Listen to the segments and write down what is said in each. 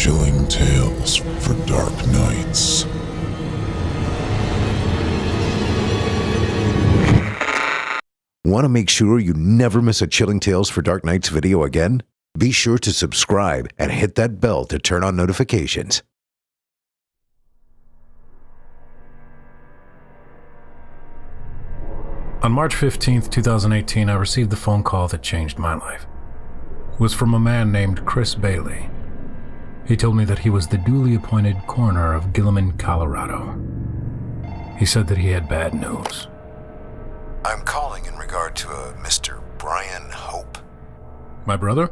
Chilling tales for dark nights. Want to make sure you never miss a Chilling Tales for Dark Nights video again? Be sure to subscribe and hit that bell to turn on notifications. On March 15th, 2018, I received the phone call that changed my life. It was from a man named Chris Bailey. He told me that he was the duly appointed coroner of Gilliman, Colorado. He said that he had bad news. I'm calling in regard to a Mr. Brian Hope. My brother?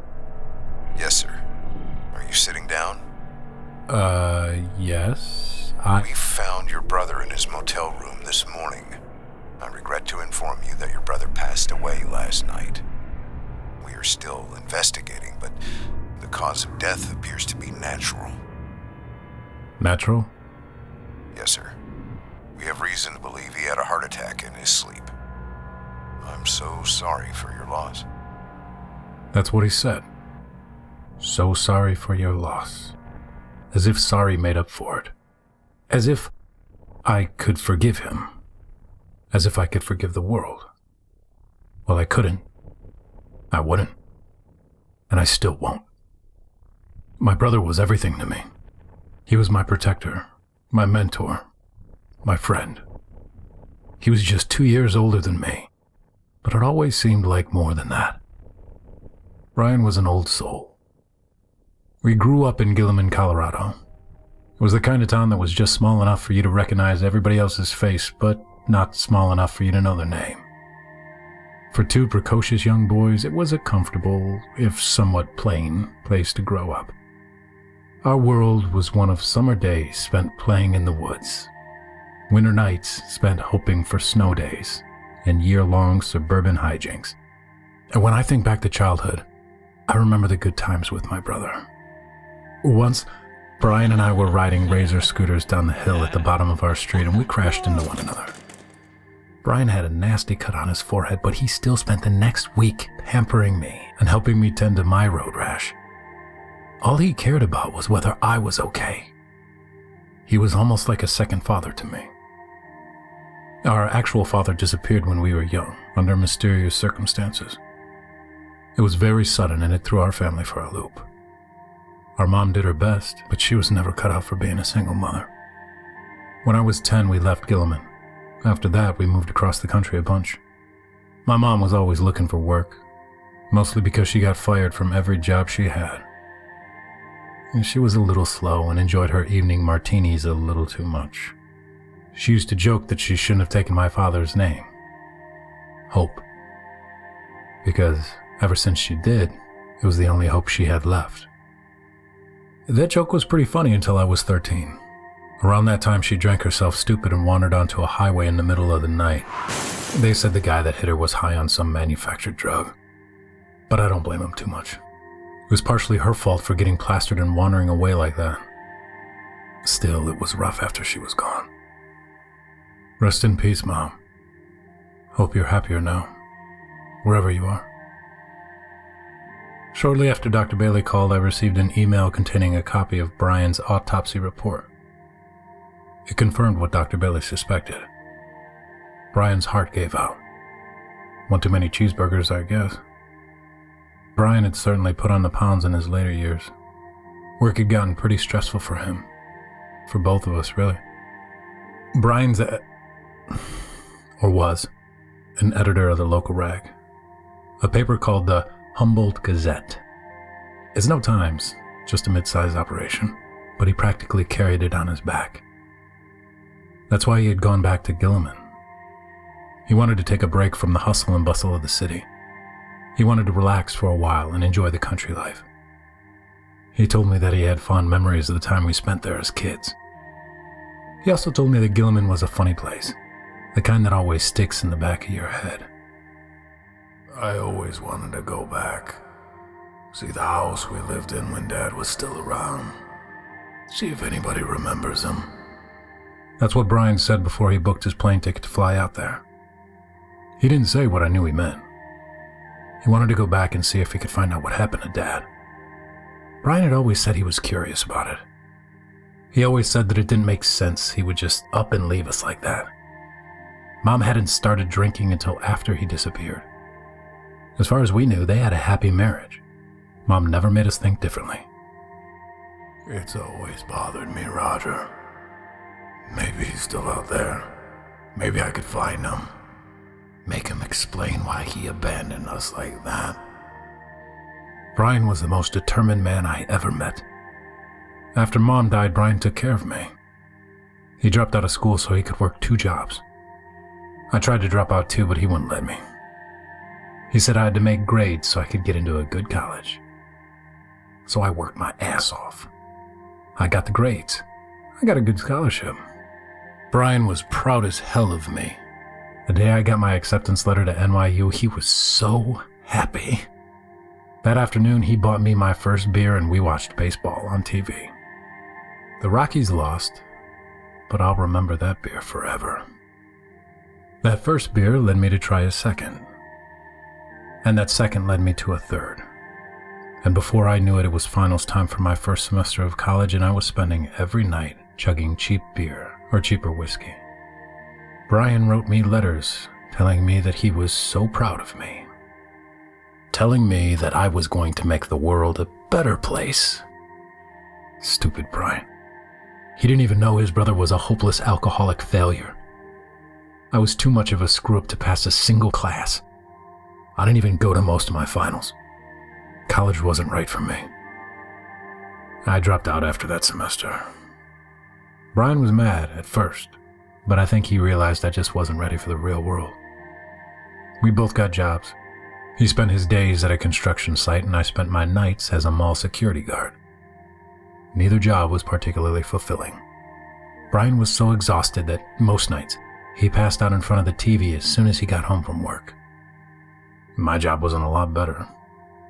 Yes, sir. Are you sitting down? Yes. We found your brother in his motel room this morning. I regret to inform you that your brother passed away last night. We are still investigating, but the cause of death appears to be natural. Natural? Yes, sir. We have reason to believe he had a heart attack in his sleep. I'm so sorry for your loss. That's what he said. So sorry for your loss. As if sorry made up for it. As if I could forgive him. As if I could forgive the world. Well, I couldn't. I wouldn't. And I still won't. My brother was everything to me. He was my protector, my mentor, my friend. He was just 2 years older than me, but it always seemed like more than that. Brian was an old soul. We grew up in Gilliman, Colorado. It was the kind of town that was just small enough for you to recognize everybody else's face, but not small enough for you to know their name. For two precocious young boys, it was a comfortable, if somewhat plain, place to grow up. Our world was one of summer days spent playing in the woods, winter nights spent hoping for snow days, and year-long suburban hijinks. And when I think back to childhood, I remember the good times with my brother. Once, Brian and I were riding razor scooters down the hill at the bottom of our street, and we crashed into one another. Brian had a nasty cut on his forehead, but he still spent the next week pampering me and helping me tend to my road rash. All he cared about was whether I was okay. He was almost like a second father to me. Our actual father disappeared when we were young, under mysterious circumstances. It was very sudden, and it threw our family for a loop. Our mom did her best, but she was never cut out for being a single mother. When I was 10, we left Gilliman. After that, we moved across the country a bunch. My mom was always looking for work, mostly because she got fired from every job she had. And she was a little slow and enjoyed her evening martinis a little too much. She used to joke that she shouldn't have taken my father's name, Hope, because ever since she did, it was the only hope she had left. That joke was pretty funny until I was 13. Around that time, she drank herself stupid and wandered onto a highway in the middle of the night. They said the guy that hit her was high on some manufactured drug. But I don't blame him too much. It was partially her fault for getting plastered and wandering away like that. Still, it was rough after she was gone. Rest in peace, Mom. Hope you're happier now, wherever you are. Shortly after Dr. Bailey called, I received an email containing a copy of Brian's autopsy report. It confirmed what Dr. Bailey suspected. Brian's heart gave out. One too many cheeseburgers, I guess. Brian had certainly put on the pounds in his later years. Work had gotten pretty stressful for him. For both of us, really. Brian's was an editor of the local rag, a paper called the Humboldt Gazette. It's no Times, just a mid-sized operation, but he practically carried it on his back. That's why he had gone back to Gilliman. He wanted to take a break from the hustle and bustle of the city. He wanted to relax for a while and enjoy the country life. He told me that he had fond memories of the time we spent there as kids. He also told me that Gilliman was a funny place, the kind that always sticks in the back of your head. I always wanted to go back, see the house we lived in when Dad was still around, see if anybody remembers him. That's what Brian said before he booked his plane ticket to fly out there. He didn't say what I knew he meant. He wanted to go back and see if he could find out what happened to Dad. Brian had always said he was curious about it. He always said that it didn't make sense he would just up and leave us like that. Mom hadn't started drinking until after he disappeared. As far as we knew, they had a happy marriage. Mom never made us think differently. It's always bothered me, Roger. Maybe he's still out there. Maybe I could find him. Make him explain why he abandoned us like that. Brian was the most determined man I ever met. After Mom died, Brian took care of me. He dropped out of school so he could work 2 jobs. I tried to drop out too, but he wouldn't let me. He said I had to make grades so I could get into a good college. So I worked my ass off. I got the grades. I got a good scholarship. Brian was proud as hell of me. The day I got my acceptance letter to NYU, he was so happy. That afternoon, he bought me my first beer and we watched baseball on TV. The Rockies lost, but I'll remember that beer forever. That first beer led me to try a second. And that second led me to a third. And before I knew it, it was finals time for my first semester of college, and I was spending every night chugging cheap beer or cheaper whiskey. Brian wrote me letters telling me that he was so proud of me. Telling me that I was going to make the world a better place. Stupid Brian. He didn't even know his brother was a hopeless alcoholic failure. I was too much of a screw-up to pass a single class. I didn't even go to most of my finals. College wasn't right for me. I dropped out after that semester. Brian was mad at first, but I think he realized I just wasn't ready for the real world. We both got jobs. He spent his days at a construction site and I spent my nights as a mall security guard. Neither job was particularly fulfilling. Brian was so exhausted that most nights he passed out in front of the TV as soon as he got home from work. My job wasn't a lot better.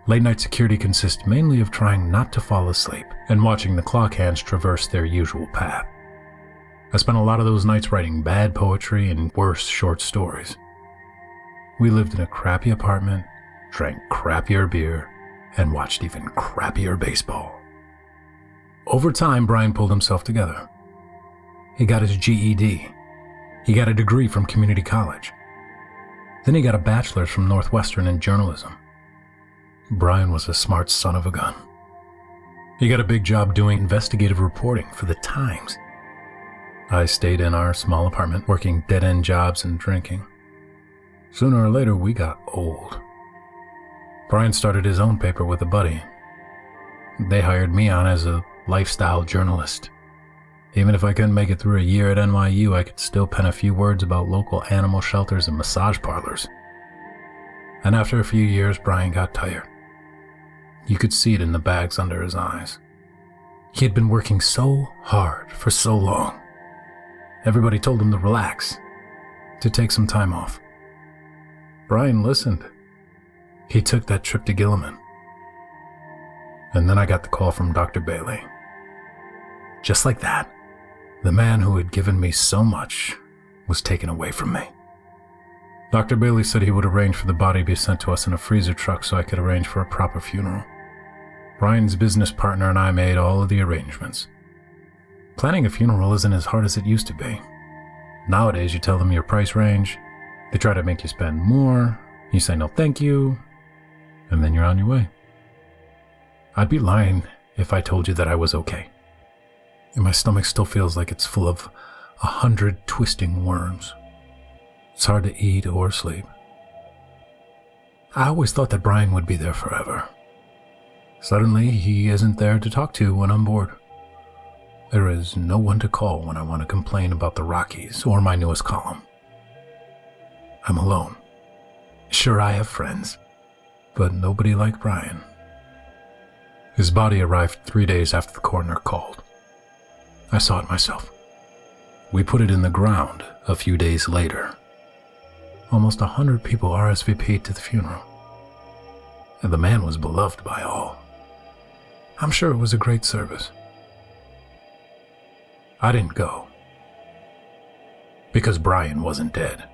Late night security consists mainly of trying not to fall asleep and watching the clock hands traverse their usual path. I spent a lot of those nights writing bad poetry and worse short stories. We lived in a crappy apartment, drank crappier beer, and watched even crappier baseball. Over time, Brian pulled himself together. He got his GED. He got a degree from community college. Then he got a bachelor's from Northwestern in journalism. Brian was a smart son of a gun. He got a big job doing investigative reporting for the Times. I stayed in our small apartment working dead-end jobs and drinking. Sooner or later, we got old. Brian started his own paper with a buddy. They hired me on as a lifestyle journalist. Even if I couldn't make it through a year at NYU, I could still pen a few words about local animal shelters and massage parlors. And after a few years, Brian got tired. You could see it in the bags under his eyes. He had been working so hard for so long. Everybody told him to relax, to take some time off. Brian listened. He took that trip to Gilliman. And then I got the call from Dr. Bailey. Just like that, the man who had given me so much was taken away from me. Dr. Bailey said he would arrange for the body to be sent to us in a freezer truck so I could arrange for a proper funeral. Brian's business partner and I made all of the arrangements. Planning a funeral isn't as hard as it used to be. Nowadays, you tell them your price range, they try to make you spend more, you say no thank you, and then you're on your way. I'd be lying if I told you that I was okay. And my stomach still feels like it's full of 100 twisting worms. It's hard to eat or sleep. I always thought that Brian would be there forever. Suddenly, he isn't there to talk to when I'm bored. There is no one to call when I want to complain about the Rockies or my newest column. I'm alone. Sure, I have friends, but nobody like Brian. His body arrived 3 days after the coroner called. I saw it myself. We put it in the ground a few days later. Almost 100 people RSVP'd to the funeral. And the man was beloved by all. I'm sure it was a great service. I didn't go. Because Brian wasn't dead.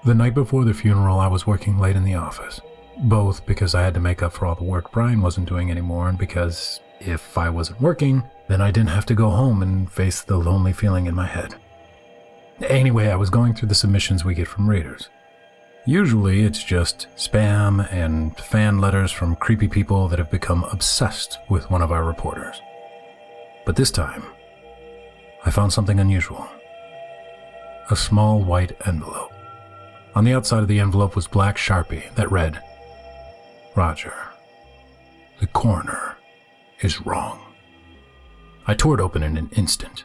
The night before the funeral, I was working late in the office. Both because I had to make up for all the work Brian wasn't doing anymore, and because if I wasn't working, then I didn't have to go home and face the lonely feeling in my head. Anyway, I was going through the submissions we get from readers. Usually it's just spam and fan letters from creepy people that have become obsessed with one of our reporters. But this time, I found something unusual. A small white envelope. On the outside of the envelope was black Sharpie that read, "Roger, the coroner is wrong." I tore it open in an instant.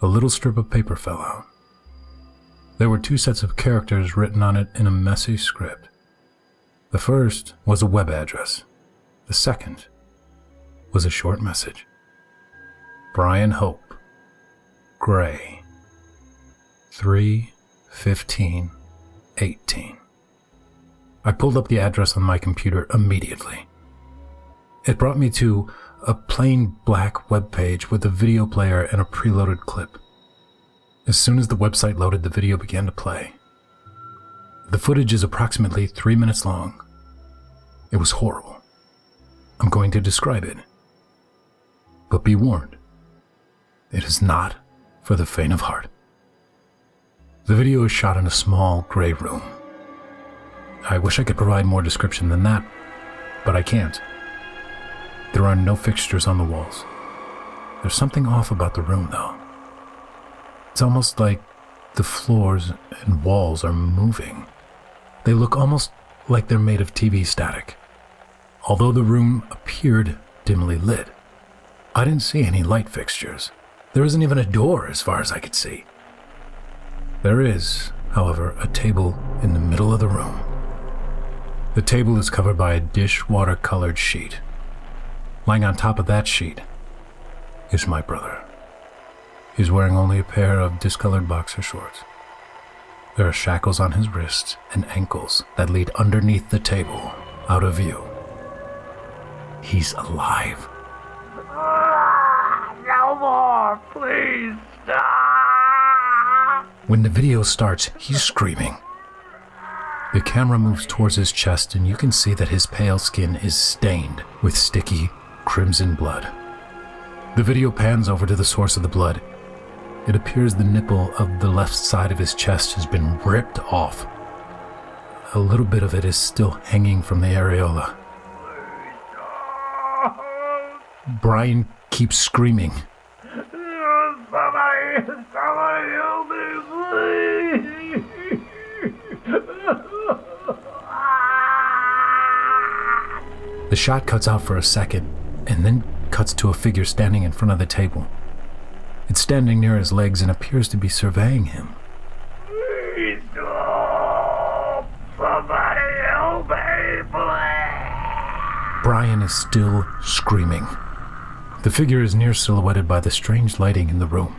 A little strip of paper fell out. There were 2 sets of characters written on it in a messy script. The first was a web address. The second was a short message. Brian Hope, Gray, 3/15/18. I pulled up the address on my computer immediately. It brought me to a plain black web page with a video player and a preloaded clip. As soon as the website loaded, the video began to play. The footage is approximately 3 minutes long. It was horrible. I'm going to describe it. But be warned, it is not for the faint of heart. The video is shot in a small gray room. I wish I could provide more description than that, but I can't. There are no fixtures on the walls. There's something off about the room, though. It's almost like the floors and walls are moving. They look almost like they're made of TV static. Although the room appeared dimly lit, I didn't see any light fixtures. There isn't even a door as far as I could see. There is, however, a table in the middle of the room. The table is covered by a dishwater-colored sheet. Lying on top of that sheet is my brother. He's wearing only a pair of discolored boxer shorts. There are shackles on his wrists and ankles that lead underneath the table, out of view. He's alive. No more, please stop. When the video starts, he's screaming. The camera moves towards his chest, and you can see that his pale skin is stained with sticky, crimson blood. The video pans over to the source of the blood. It appears the nipple of the left side of his chest has been ripped off. A little bit of it is still hanging from the areola. Brian keeps screaming. Somebody help me, please. The shot cuts out for a second, and then cuts to a figure standing in front of the table. It's standing near his legs and appears to be surveying him. Please stop. Somebody help me, please. Brian is still screaming. The figure is near silhouetted by the strange lighting in the room.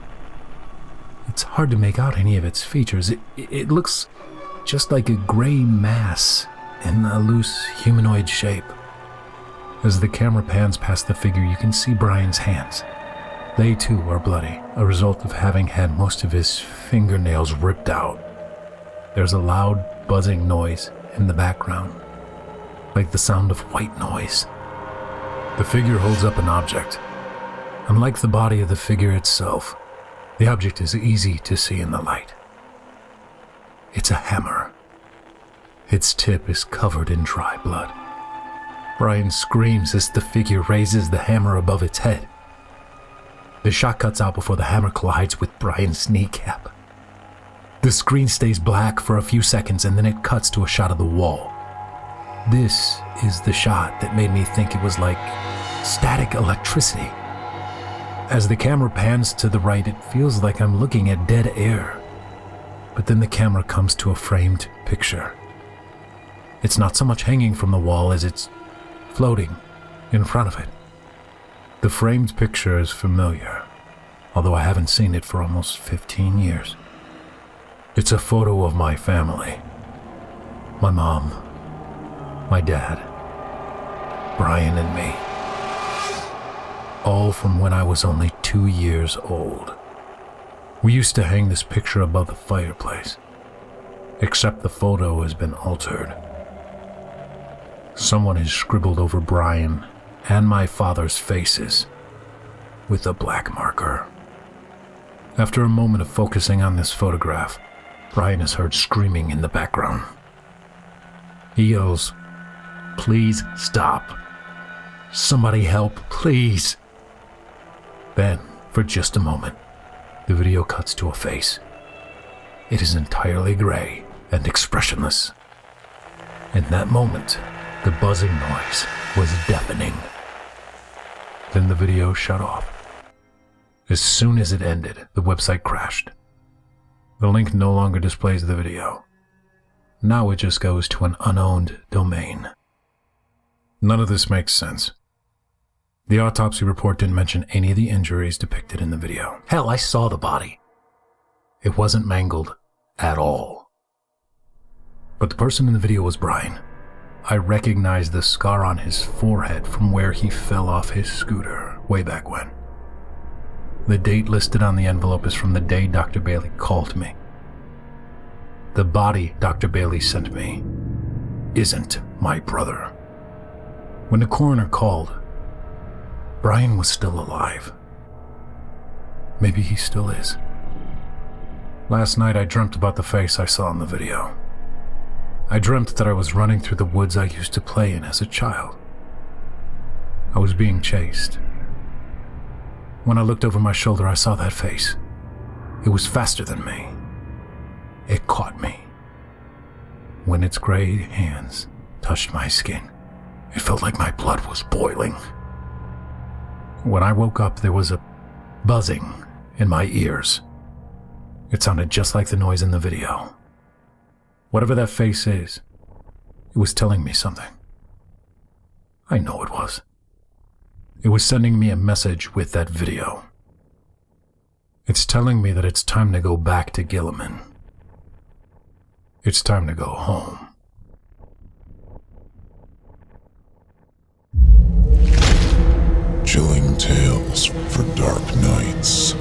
It's hard to make out any of its features. It looks just like a gray mass in a loose humanoid shape. As the camera pans past the figure, you can see Brian's hands. They too are bloody, a result of having had most of his fingernails ripped out. There's a loud buzzing noise in the background, like the sound of white noise. The figure holds up an object. Unlike the body of the figure itself, the object is easy to see in the light. It's a hammer. Its tip is covered in dry blood. Brian screams as the figure raises the hammer above its head. The shot cuts out before the hammer collides with Brian's kneecap. The screen stays black for a few seconds, and then it cuts to a shot of the wall. This is the shot that made me think it was like static electricity. As the camera pans to the right, it feels like I'm looking at dead air. But then the camera comes to a framed picture. It's not so much hanging from the wall as it's floating in front of it. The framed picture is familiar, although I haven't seen it for almost 15 years. It's a photo of my family. My mom, my dad, Brian and me. All from when I was only 2 years old. We used to hang this picture above the fireplace, except the photo has been altered. Someone has scribbled over Brian and my father's faces with a black marker. After a moment of focusing on this photograph, Brian is heard screaming in the background. He yells, "Please stop. Somebody help, please." Then, for just a moment, the video cuts to a face. It is entirely gray and expressionless. In that moment, the buzzing noise was deafening. Then the video shut off. As soon as it ended, the website crashed. The link no longer displays the video. Now it just goes to an unowned domain. None of this makes sense. The autopsy report didn't mention any of the injuries depicted in the video. Hell, I saw the body. It wasn't mangled at all. But the person in the video was Brian. I recognized the scar on his forehead from where he fell off his scooter way back when. The date listed on the envelope is from the day Dr. Bailey called me. The body Dr. Bailey sent me isn't my brother. When the coroner called, Brian was still alive. Maybe he still is. Last night I dreamt about the face I saw in the video. I dreamt that I was running through the woods I used to play in as a child. I was being chased. When I looked over my shoulder, I saw that face. It was faster than me. It caught me. When its gray hands touched my skin, it felt like my blood was boiling. When I woke up, there was a buzzing in my ears. It sounded just like the noise in the video. Whatever that face is, it was telling me something. I know it was. It was sending me a message with that video. It's telling me that it's time to go back to Gilliman. It's time to go home. Chilling tales for dark nights.